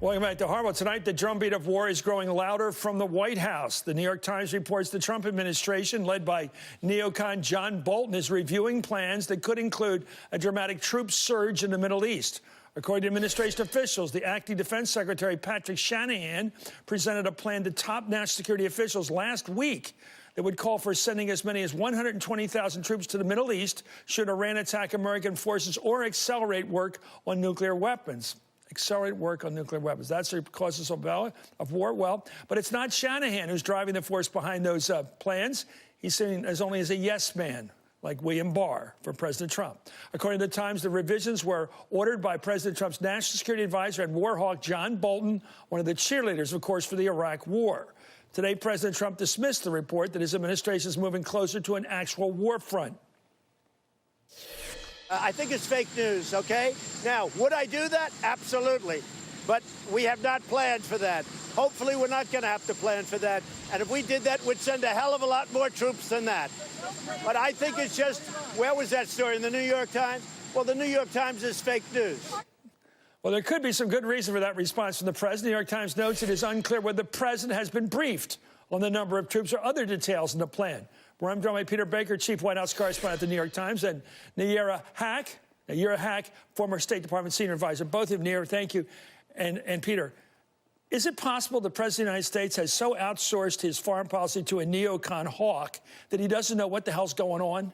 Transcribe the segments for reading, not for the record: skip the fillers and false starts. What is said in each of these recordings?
Welcome back to Harvard. Tonight, the drumbeat of war is growing louder from the White House. The New York Times reports the Trump administration, led by neocon John Bolton, is reviewing plans that could include a dramatic troop surge in the Middle East. According to administration officials, the acting defense secretary, Patrick Shanahan, presented a plan to top national security officials last week that would call for sending as many as 120,000 troops to the Middle East should Iran attack American forces or accelerate work on nuclear weapons. Accelerate work on nuclear weapons. That's the causes of war. Well, but it's not Shanahan who's driving the force behind those plans. He's seen as only as a yes man, like William Barr for President Trump. According to the Times, the revisions were ordered by President Trump's national security advisor and war hawk John Bolton, one of the cheerleaders, of course, for the Iraq war. Today, President Trump dismissed the report that his administration is moving closer to an actual war front. I think it's fake news, okay? Now, would I do that? Absolutely. But we have not planned for that. Hopefully, we're not going to have to plan for that. And if we did that, we'd send a hell of a lot more troops than that. But I think it's just, where was that story? In the New York Times? Well, the New York Times is fake news. Well, there could be some good reason for that response from the president. The New York Times notes it is unclear whether the president has been briefed on the number of troops or other details in the plan. Where I'm joined by Peter Baker, chief White House correspondent at the New York Times, and Nayyera Hack, former State Department senior advisor. Both of you, Nayyera, thank you. And Peter, is it possible the President of the United States has so outsourced his foreign policy to a neocon hawk that he doesn't know what the hell's going on?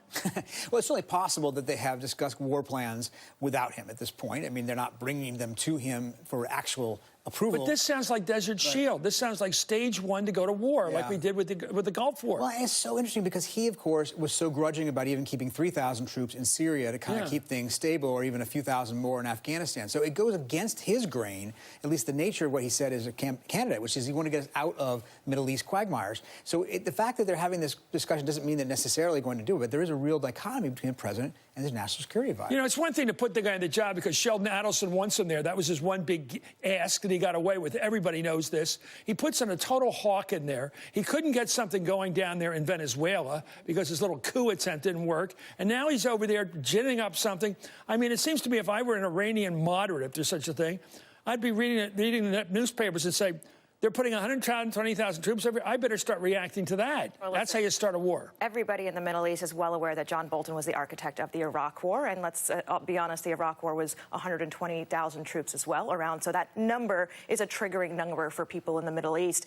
Well, it's really possible that they have discussed war plans without him at this point. I mean, they're not bringing them to him for actual approval. But this sounds like Desert Shield. This sounds like stage one to go to war, like we did with the Gulf War. Well, it's so interesting because he, of course, was so grudging about even keeping 3,000 troops in Syria to kind of keep things stable, or even a few thousand more in Afghanistan. So it goes against his grain, at least the nature of what he said as a candidate, which is he wanted to get us out of Middle East quagmires. So the fact that they're having this discussion doesn't mean they're necessarily going to do it, but there is a real dichotomy between the president and his national security advisor. You know, it's one thing to put the guy in the job because Sheldon Adelson wants him there. That was his one big ask that he got away with. Everybody knows this. He puts in a total hawk in there. He couldn't get something going down there in Venezuela because his little coup attempt didn't work. And now he's over there ginning up something. I mean, it seems to me if I were an Iranian moderate, if there's such a thing, I'd be reading the newspapers and say, they're putting 120,000 troops over here. I better start reacting to that. Well, that's how you start a war. Everybody in the Middle East is well aware that John Bolton was the architect of the Iraq War. And let's be honest, the Iraq War was 120,000 troops as well around. So that number is a triggering number for people in the Middle East.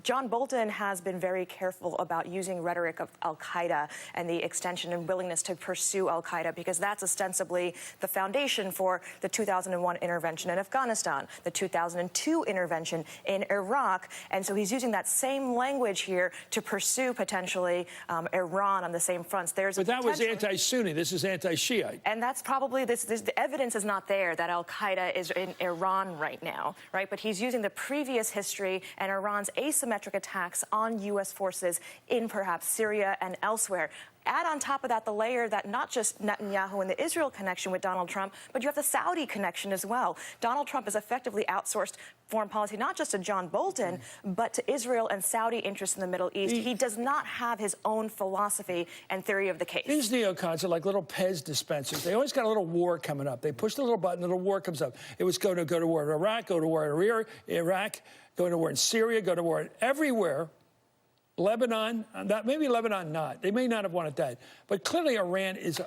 John Bolton has been very careful about using rhetoric of al-Qaeda and the extension and willingness to pursue al-Qaeda, because that's ostensibly the foundation for the 2001 intervention in Afghanistan, the 2002 intervention in Iraq. And so he's using that same language here to pursue potentially Iran on the same fronts. But that was anti-Sunni. This is anti-Shiite. And that's probably the evidence is not there that al-Qaeda is in Iran right now, right? But he's using the previous history and Iran's asymmetric attacks on U.S. forces in perhaps Syria and elsewhere. Add on top of that the layer that not just Netanyahu and the Israel connection with Donald Trump, but you have the Saudi connection as well. Donald Trump has effectively outsourced foreign policy, not just to John Bolton, but to Israel and Saudi interests in the Middle East. He does not have his own philosophy and theory of the case. These neocons are like little Pez dispensers. They always got a little war coming up. They push the little button, the little war comes up. It was go to war in Iraq, go to war in Iraq, go to war in Syria, go to war in everywhere. Lebanon, maybe Lebanon not. They may not have wanted that. But clearly Iran is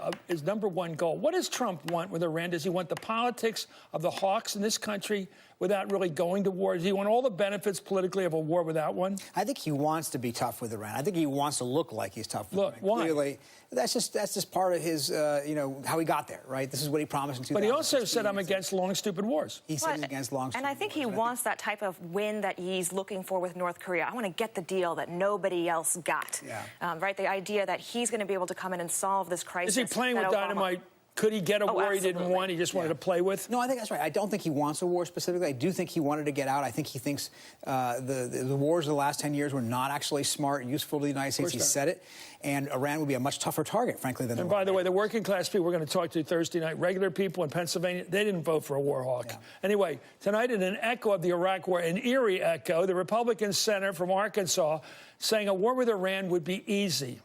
number one goal. What does Trump want with Iran? Does he want the politics of the hawks in this country without really going to war? Does he want all the benefits politically of a war without one? I think he wants to be tough with Iran. I think he wants to look like he's tough with Iran. Why? Clearly, that's just part of his, how he got there, right? This is what he promised in 2016. But he also said, I'm against long, stupid wars. He said he's against long, stupid wars. And I think he wants that type of win that he's looking for with North Korea. I want to get the deal that nobody else got, right? The idea that he's going to be able to come in and solve this crisis. Is he playing with dynamite? Could he get a war he didn't want, he just wanted to play with? No, I think that's right. I don't think he wants a war specifically. I do think he wanted to get out. I think he thinks the wars of the last 10 years were not actually smart and useful to the United States. He said it. And Iran would be a much tougher target, frankly, than Iran. And by the way, the working class people we're going to talk to Thursday night, regular people in Pennsylvania, they didn't vote for a war hawk. Yeah. Anyway, tonight in an echo of the Iraq War, an eerie echo, the Republican senator from Arkansas saying a war with Iran would be easy.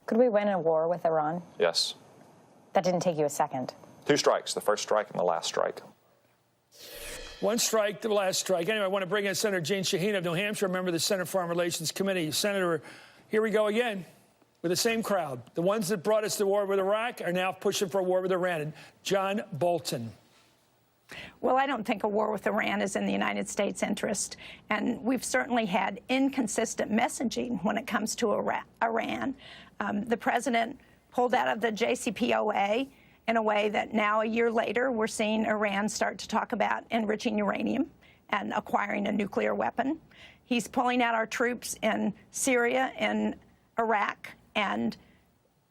Could we win a war with Iran? Yes. That didn't take you a second. 2 strikes, the first strike and the last strike. One strike, the last strike. Anyway, I want to bring in Senator Jeanne Shaheen of New Hampshire, member of the Senate Foreign Relations Committee. Senator, here we go again with the same crowd. The ones that brought us to war with Iraq are now pushing for a war with Iran. And John Bolton. Well, I don't think a war with Iran is in the United States' interest. And we've certainly had inconsistent messaging when it comes to Iran. The president pulled out of the JCPOA in a way that now, a year later, we're seeing Iran start to talk about enriching uranium and acquiring a nuclear weapon. He's pulling out our troops in Syria and Iraq, and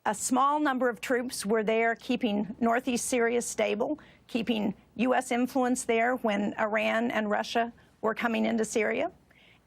a small number of troops were there keeping northeast Syria stable, keeping U.S. influence there when Iran and Russia were coming into Syria.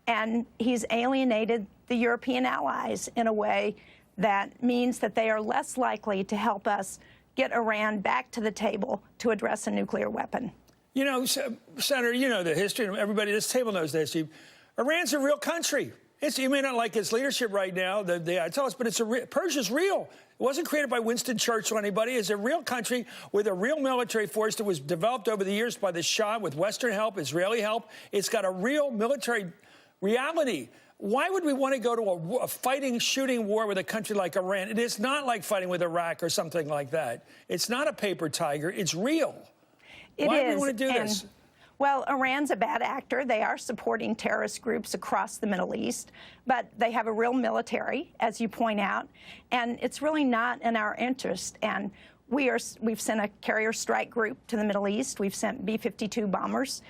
And he's alienated the European allies in a way that means that they are less likely to help us get Iran back to the table to address a nuclear weapon. You know, Senator, you know the history, and everybody at this table knows the history. Iran's a real country. You may not like its leadership right now, the Ayatollahs, but Persia's real. It wasn't created by Winston Churchill or anybody. It's a real country with a real military force that was developed over the years by the Shah with Western help, Israeli help. It's got a real military reality. Why would we want to go to a fighting, shooting war with a country like Iran? It is not like fighting with Iraq or something like that. It's not a paper tiger. It's real. Why do we want to do this? Well, Iran's a bad actor. They are supporting terrorist groups across the Middle East, but they have a real military, as you point out, and it's really not in our interest. And we've sent a carrier strike group to the Middle East. We've sent B-52 bombers.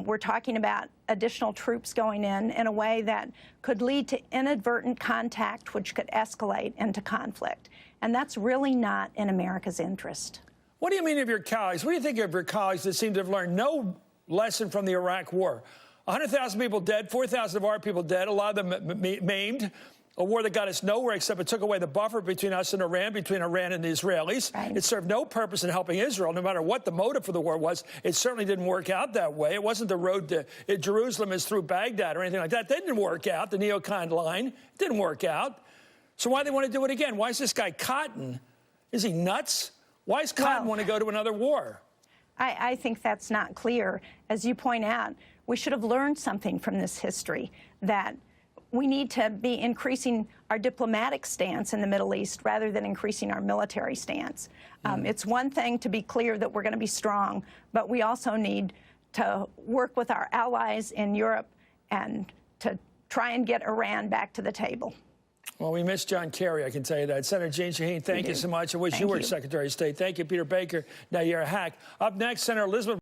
We're talking about additional troops going in a way that could lead to inadvertent contact, which could escalate into conflict. And that's really not in America's interest. What do you mean of your colleagues? What do you think of your colleagues that seem to have learned no lesson from the Iraq war? 100,000 people dead, 4,000 of our people dead, a lot of them maimed. A war that got us nowhere except it took away the buffer between us and Iran, between Iran and the Israelis. Right. It served no purpose in helping Israel, no matter what the motive for the war was. It certainly didn't work out that way. It wasn't the road to Jerusalem is through Baghdad or anything like that. That didn't work out, the neocon line. It didn't work out. So why do they want to do it again? Why is this guy Cotton? Is he nuts? Why does Cotton want to go to another war? I think that's not clear. As you point out, we should have learned something from this history, that we need to be increasing our diplomatic stance in the Middle East rather than increasing our military stance. It's one thing to be clear that we're going to be strong, but we also need to work with our allies in Europe and to try and get Iran back to the table. Well, we miss John Kerry, I can tell you that. Senator Jeanne Shaheen, thank you so much. I wish you were Secretary of State. Thank you, Peter Baker, Nayyera Hack. Up next, Senator Elizabeth